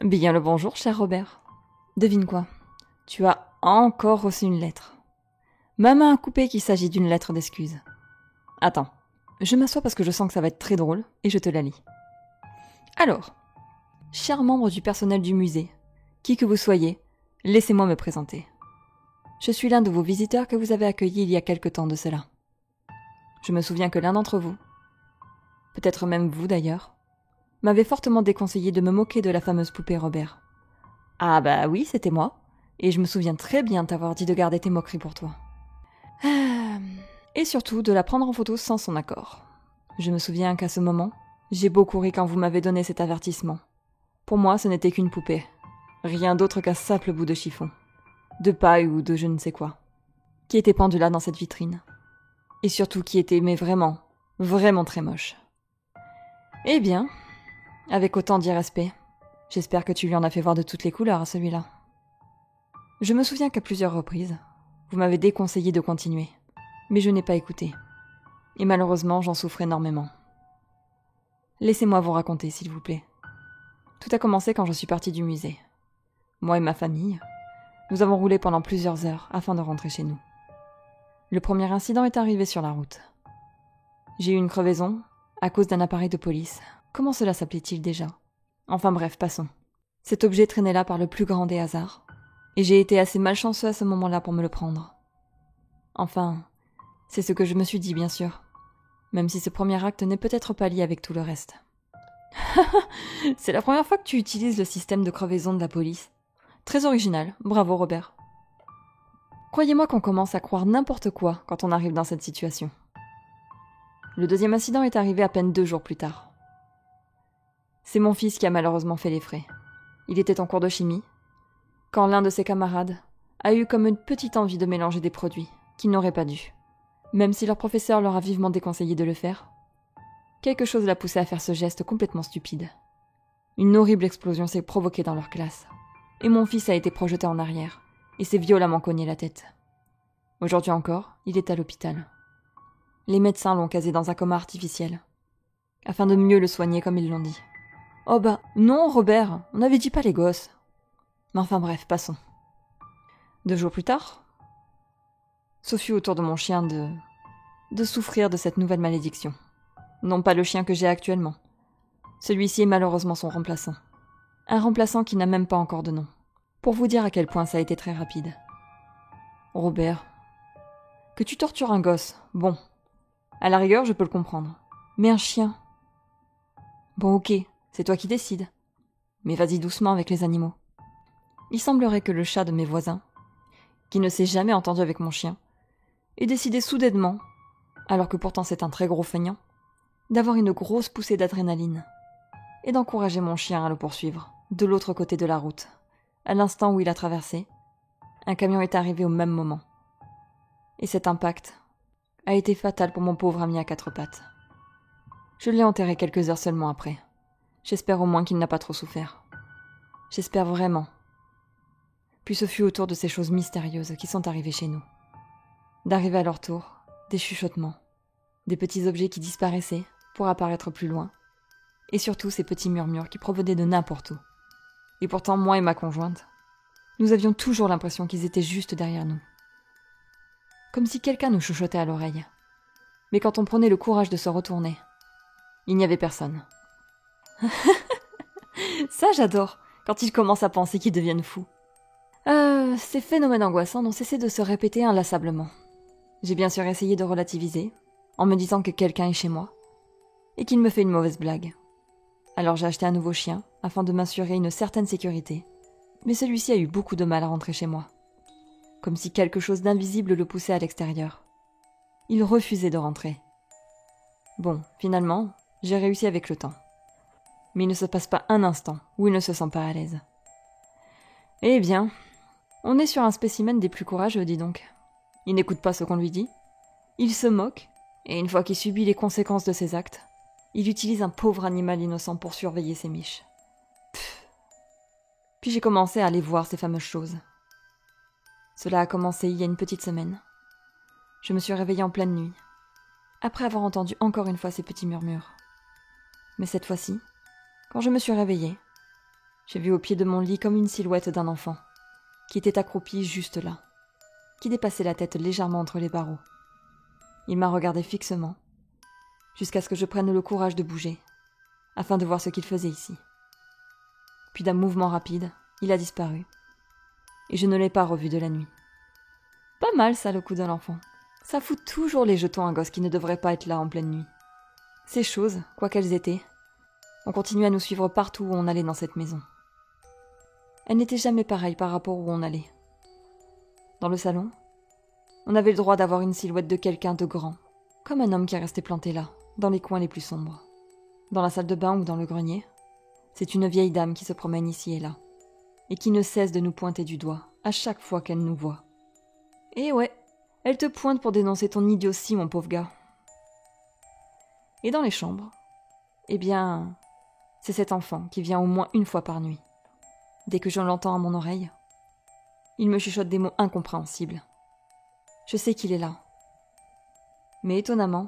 Bien le bonjour, cher Robert. Devine quoi? Tu as encore reçu une lettre. Ma main a coupé qu'il s'agit d'une lettre d'excuse. Attends, je m'assois parce que je sens que ça va être très drôle et je te la lis. Alors, chers membres du personnel du musée, qui que vous soyez, laissez-moi me présenter. Je suis l'un de vos visiteurs que vous avez accueillis il y a quelque temps de cela. Je me souviens que l'un d'entre vous, peut-être même vous d'ailleurs, m'avait fortement déconseillé de me moquer de la fameuse poupée Robert. Ah bah oui, c'était moi, et je me souviens très bien t'avoir dit de garder tes moqueries pour toi. Et surtout de la prendre en photo sans son accord. Je me souviens qu'à ce moment, j'ai beaucoup ri quand vous m'avez donné cet avertissement. Pour moi, ce n'était qu'une poupée. Rien d'autre qu'un simple bout de chiffon. De paille ou de je ne sais quoi. Qui était pendu là dans cette vitrine. Et surtout qui était, mais vraiment, vraiment très moche. Eh bien, avec autant d'irrespect, j'espère que tu lui en as fait voir de toutes les couleurs à celui-là. Je me souviens qu'à plusieurs reprises, vous m'avez déconseillé de continuer. Mais je n'ai pas écouté. Et malheureusement, j'en souffre énormément. Laissez-moi vous raconter, s'il vous plaît. Tout a commencé quand je suis partie du musée. Moi et ma famille, nous avons roulé pendant plusieurs heures afin de rentrer chez nous. Le premier incident est arrivé sur la route. J'ai eu une crevaison à cause d'un appareil de police. Comment cela s'appelait-il déjà? Enfin bref, passons. Cet objet traînait là par le plus grand des hasards, et j'ai été assez malchanceux à ce moment-là pour me le prendre. Enfin, c'est ce que je me suis dit, bien sûr, même si ce premier acte n'est peut-être pas lié avec tout le reste. C'est la première fois que tu utilises le système de crevaison de la police. Très original, bravo Robert. Croyez-moi qu'on commence à croire n'importe quoi quand on arrive dans cette situation. Le deuxième incident est arrivé à peine 2 jours plus tard. C'est mon fils qui a malheureusement fait les frais. Il était en cours de chimie, quand l'un de ses camarades a eu comme une petite envie de mélanger des produits qu'il n'aurait pas dû. Même si leur professeur leur a vivement déconseillé de le faire, quelque chose l'a poussé à faire ce geste complètement stupide. Une horrible explosion s'est provoquée dans leur classe, et mon fils a été projeté en arrière, et s'est violemment cogné la tête. Aujourd'hui encore, il est à l'hôpital. Les médecins l'ont casé dans un coma artificiel, afin de mieux le soigner comme ils l'ont dit. Oh bah, non Robert, on n'avait dit pas les gosses. Mais enfin bref, passons. 2 jours plus tard, ce fut au tour de mon chien de souffrir de cette nouvelle malédiction. Non pas le chien que j'ai actuellement. Celui-ci est malheureusement son remplaçant. Un remplaçant qui n'a même pas encore de nom. Pour vous dire à quel point ça a été très rapide. Robert, que tu tortures un gosse, bon. À la rigueur, je peux le comprendre. Mais un chien? Bon ok, c'est toi qui décides. Mais vas-y doucement avec les animaux. Il semblerait que le chat de mes voisins, qui ne s'est jamais entendu avec mon chien, ait décidé soudainement, alors que pourtant c'est un très gros feignant, d'avoir une grosse poussée d'adrénaline, et d'encourager mon chien à le poursuivre, de l'autre côté de la route. À l'instant où il a traversé, un camion est arrivé au même moment. Et cet impact a été fatal pour mon pauvre ami à 4 pattes. Je l'ai enterré quelques heures seulement après. J'espère au moins qu'il n'a pas trop souffert. J'espère vraiment. Puis ce fut autour de ces choses mystérieuses qui sont arrivées chez nous. D'arriver à leur tour, des chuchotements, des petits objets qui disparaissaient pour apparaître plus loin, et surtout ces petits murmures qui provenaient de n'importe où. Et pourtant, moi et ma conjointe, nous avions toujours l'impression qu'ils étaient juste derrière nous. Comme si quelqu'un nous chuchotait à l'oreille. Mais quand on prenait le courage de se retourner, il n'y avait personne. Ça, j'adore, quand ils commencent à penser qu'ils deviennent fous. Ces phénomènes angoissants n'ont cessé de se répéter inlassablement. J'ai bien sûr essayé de relativiser, en me disant que quelqu'un est chez moi, et qu'il me fait une mauvaise blague. Alors j'ai acheté un nouveau chien, afin de m'assurer une certaine sécurité, mais celui-ci a eu beaucoup de mal à rentrer chez moi. Comme si quelque chose d'invisible le poussait à l'extérieur. Il refusait de rentrer. Bon, finalement, j'ai réussi avec le temps. Mais il ne se passe pas un instant où il ne se sent pas à l'aise. Eh bien, on est sur un spécimen des plus courageux, dis donc. Il n'écoute pas ce qu'on lui dit, il se moque, et une fois qu'il subit les conséquences de ses actes, il utilise un pauvre animal innocent pour surveiller ses miches. Pfff. Puis j'ai commencé à aller voir ces fameuses choses. Cela a commencé il y a une petite semaine. Je me suis réveillée en pleine nuit, après avoir entendu encore une fois ces petits murmures. Mais cette fois-ci, quand je me suis réveillée, J'ai vu au pied de mon lit comme une silhouette d'un enfant, qui était accroupi juste là, qui dépassait la tête légèrement entre les barreaux. Il m'a regardé fixement, jusqu'à ce que je prenne le courage de bouger, afin de voir ce qu'il faisait ici. Puis d'un mouvement rapide, il a disparu, et je ne l'ai pas revu de la nuit. Pas mal ça, le coup de l'enfant. Ça fout toujours les jetons à un gosse qui ne devrait pas être là en pleine nuit. Ces choses, quoi qu'elles étaient, ont continué à nous suivre partout où on allait dans cette maison. Elles n'étaient jamais pareilles par rapport où on allait. Dans le salon, on avait le droit d'avoir une silhouette de quelqu'un de grand, comme un homme qui est resté planté là, dans les coins les plus sombres. Dans la salle de bain ou dans le grenier, c'est une vieille dame qui se promène ici et là, et qui ne cesse de nous pointer du doigt à chaque fois qu'elle nous voit. Et ouais, elle te pointe pour dénoncer ton idiotie, mon pauvre gars. Et dans les chambres, eh bien, c'est cet enfant qui vient au moins une fois par nuit. Dès que je l'entends à mon oreille, il me chuchote des mots incompréhensibles. Je sais qu'il est là. Mais étonnamment,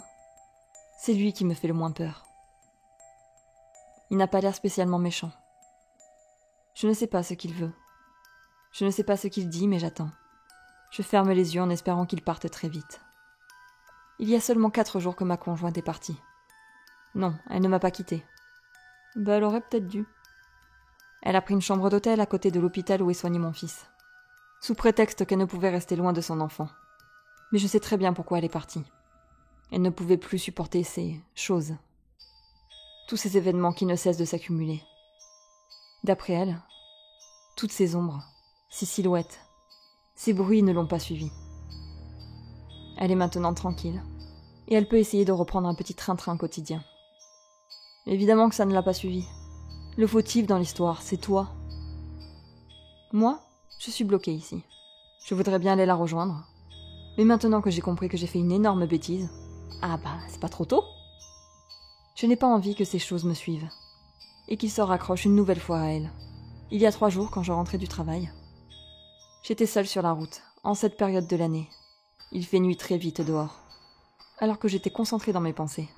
c'est lui qui me fait le moins peur. Il n'a pas l'air spécialement méchant. Je ne sais pas ce qu'il veut. Je ne sais pas ce qu'il dit, mais j'attends. Je ferme les yeux en espérant qu'il parte très vite. Il y a seulement 4 jours que ma conjointe est partie. Non, elle ne m'a pas quittée. Elle aurait peut-être dû. Elle a pris une chambre d'hôtel à côté de l'hôpital où est soigné mon fils, sous prétexte qu'elle ne pouvait rester loin de son enfant. Mais je sais très bien pourquoi elle est partie. Elle ne pouvait plus supporter ces choses. Tous ces événements qui ne cessent de s'accumuler. D'après elle, toutes ces ombres, ces silhouettes, ces bruits ne l'ont pas suivie. Elle est maintenant tranquille, et elle peut essayer de reprendre un petit train-train quotidien. Évidemment que ça ne l'a pas suivie. Le fautif dans l'histoire, c'est toi. Moi, je suis bloquée ici. Je voudrais bien aller la rejoindre. Mais maintenant que j'ai compris que j'ai fait une énorme bêtise, c'est pas trop tôt. Je n'ai pas envie que ces choses me suivent, et qu'ils se raccrochent une nouvelle fois à elle. Il y a 3 jours, quand je rentrais du travail, j'étais seule sur la route, en cette période de l'année. Il fait nuit très vite dehors, alors que j'étais concentrée dans mes pensées.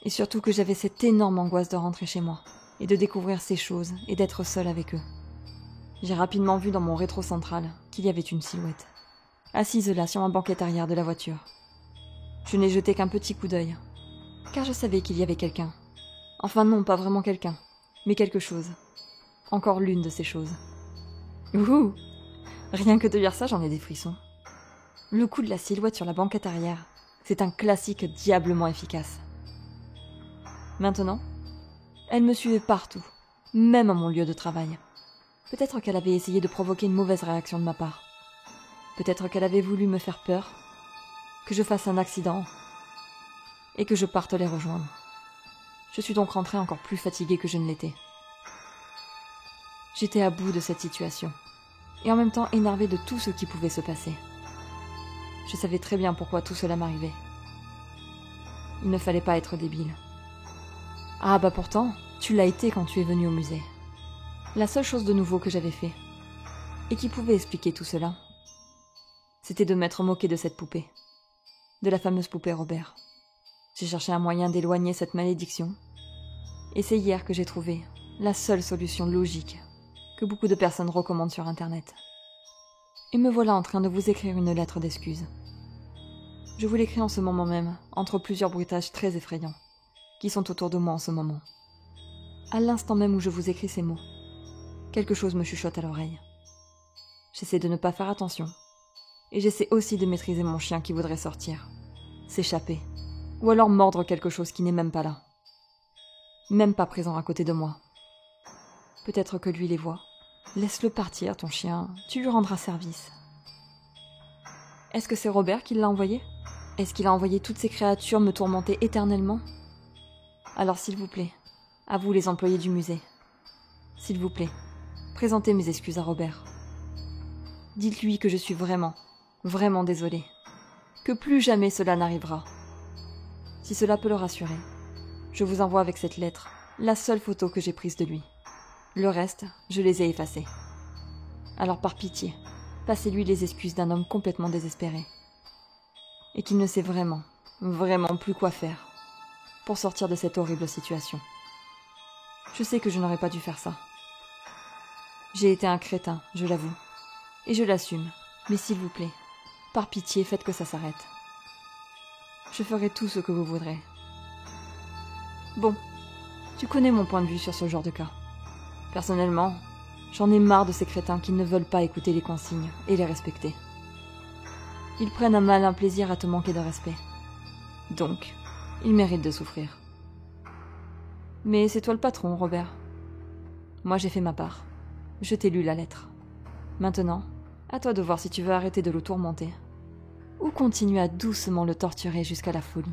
Et surtout que j'avais cette énorme angoisse de rentrer chez moi, et de découvrir ces choses, et d'être seule avec eux. J'ai rapidement vu dans mon rétro central qu'il y avait une silhouette, assise là sur ma banquette arrière de la voiture. Je n'ai jeté qu'un petit coup d'œil, car je savais qu'il y avait quelqu'un. Enfin non, pas vraiment quelqu'un, mais quelque chose. Encore l'une de ces choses. Ouh! Rien que de lire ça, j'en ai des frissons. Le coup de la silhouette sur la banquette arrière, c'est un classique diablement efficace. Maintenant, elle me suivait partout, même à mon lieu de travail. Peut-être qu'elle avait essayé de provoquer une mauvaise réaction de ma part. Peut-être qu'elle avait voulu me faire peur, que je fasse un accident, et que je parte les rejoindre. Je suis donc rentrée encore plus fatiguée que je ne l'étais. J'étais à bout de cette situation, et en même temps énervée de tout ce qui pouvait se passer. Je savais très bien pourquoi tout cela m'arrivait. Il ne fallait pas être débile. Pourtant, tu l'as été quand tu es venu au musée. La seule chose de nouveau que j'avais fait, et qui pouvait expliquer tout cela, c'était de m'être moquée de cette poupée, de la fameuse poupée Robert. J'ai cherché un moyen d'éloigner cette malédiction, et c'est hier que j'ai trouvé la seule solution logique que beaucoup de personnes recommandent sur Internet. Et me voilà en train de vous écrire une lettre d'excuse. Je vous l'écris en ce moment même, entre plusieurs bruitages très effrayants, qui sont autour de moi en ce moment. À l'instant même où je vous écris ces mots, quelque chose me chuchote à l'oreille. J'essaie de ne pas faire attention, et j'essaie aussi de maîtriser mon chien qui voudrait sortir, s'échapper, ou alors mordre quelque chose qui n'est même pas là. Même pas présent à côté de moi. Peut-être que lui les voit. Laisse-le partir, ton chien, tu lui rendras service. Est-ce que c'est Robert qui l'a envoyé? Est-ce qu'il a envoyé toutes ces créatures me tourmenter éternellement? Alors s'il vous plaît, à vous les employés du musée, s'il vous plaît, présentez mes excuses à Robert. Dites-lui que je suis vraiment, vraiment désolée, que plus jamais cela n'arrivera. Si cela peut le rassurer, je vous envoie avec cette lettre la seule photo que j'ai prise de lui. Le reste, je les ai effacés. Alors par pitié, passez-lui les excuses d'un homme complètement désespéré. Et qui ne sait vraiment, vraiment plus quoi faire pour sortir de cette horrible situation. Je sais que je n'aurais pas dû faire ça. J'ai été un crétin, je l'avoue. Et je l'assume. Mais s'il vous plaît, par pitié, faites que ça s'arrête. Je ferai tout ce que vous voudrez. Bon, tu connais mon point de vue sur ce genre de cas. Personnellement, j'en ai marre de ces crétins qui ne veulent pas écouter les consignes et les respecter. Ils prennent un malin plaisir à te manquer de respect. Donc, ils méritent de souffrir. Mais c'est toi le patron, Robert. Moi j'ai fait ma part. Je t'ai lu la lettre. Maintenant, à toi de voir si tu veux arrêter de le tourmenter. Ou continuer à doucement le torturer jusqu'à la folie.